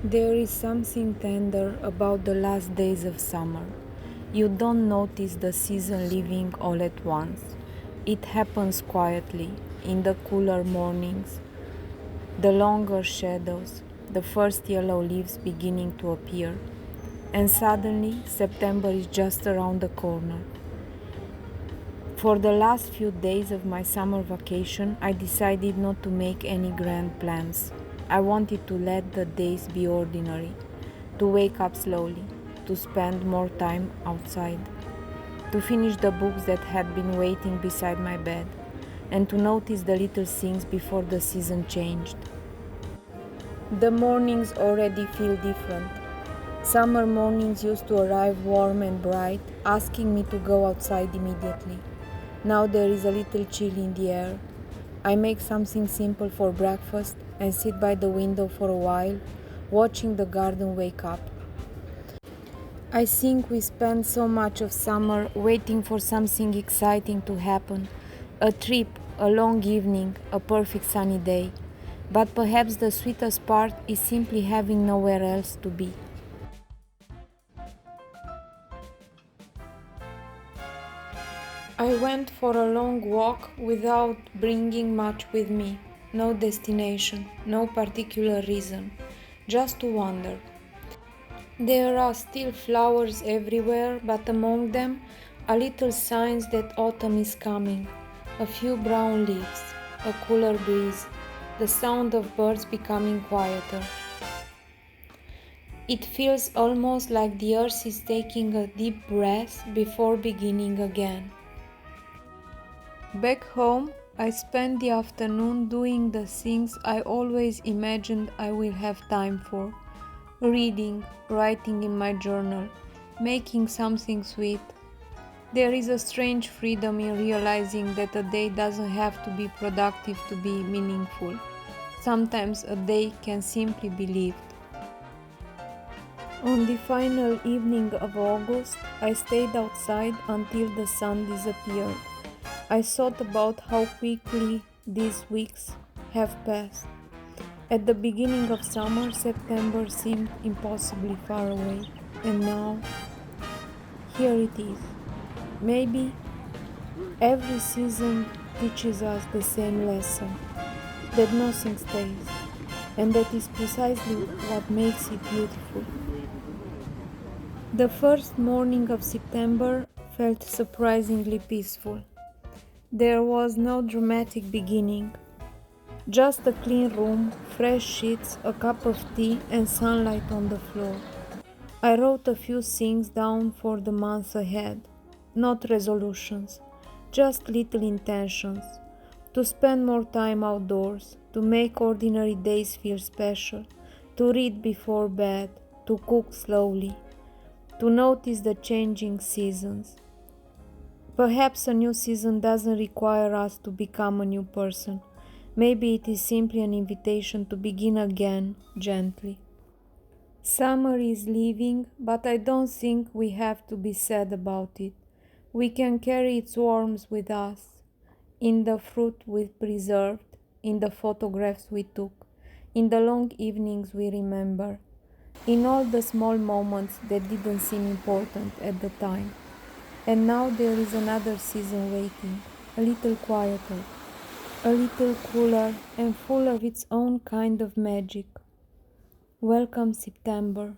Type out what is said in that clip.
There is something tender about the last days of summer. You don't notice the season leaving all at once. It happens quietly, in the cooler mornings, the longer shadows, the first yellow leaves beginning to appear, and suddenly September is just around the corner. For the last few days of my summer vacation, I decided not to make any grand plans. I wanted to let the days be ordinary, to wake up slowly, to spend more time outside, to finish the books that had been waiting beside my bed, and to notice the little things before the season changed. The mornings already feel different. Summer mornings used to arrive warm and bright, asking me to go outside immediately. Now there is a little chill in the air. I make something simple for breakfast and sit by the window for a while, watching the garden wake up. I think we spend so much of summer waiting for something exciting to happen, a trip, a long evening, a perfect sunny day. But perhaps the sweetest part is simply having nowhere else to be. I went for a long walk without bringing much with me. No destination, no particular reason, just to wander. There are still flowers everywhere, but among them are little signs that autumn is coming. A few brown leaves, a cooler breeze, the sound of birds becoming quieter. It feels almost like the earth is taking a deep breath before beginning again. Back home, I spend the afternoon doing the things I always imagined I will have time for. Reading, writing in my journal, making something sweet. There is a strange freedom in realizing that a day doesn't have to be productive to be meaningful. Sometimes a day can simply be lived. On the final evening of August, I stayed outside until the sun disappeared. I thought about how quickly these weeks have passed. At the beginning of summer, September seemed impossibly far away. And now, here it is. Maybe every season teaches us the same lesson, that nothing stays, and that is precisely what makes it beautiful. The first morning of September felt surprisingly peaceful. There was no dramatic beginning, just a clean room, fresh sheets, a cup of tea, and sunlight on the floor. I wrote a few things down for the month ahead, not resolutions, just little intentions. To spend more time outdoors, to make ordinary days feel special, to read before bed, to cook slowly, to notice the changing seasons. Perhaps a new season doesn't require us to become a new person. Maybe it is simply an invitation to begin again, gently. Summer is leaving, but I don't think we have to be sad about it. We can carry its warmth with us, in the fruit we preserved, in the photographs we took, in the long evenings we remember, in all the small moments that didn't seem important at the time. And now there is another season waiting, a little quieter, a little cooler, and full of its own kind of magic. Welcome, September.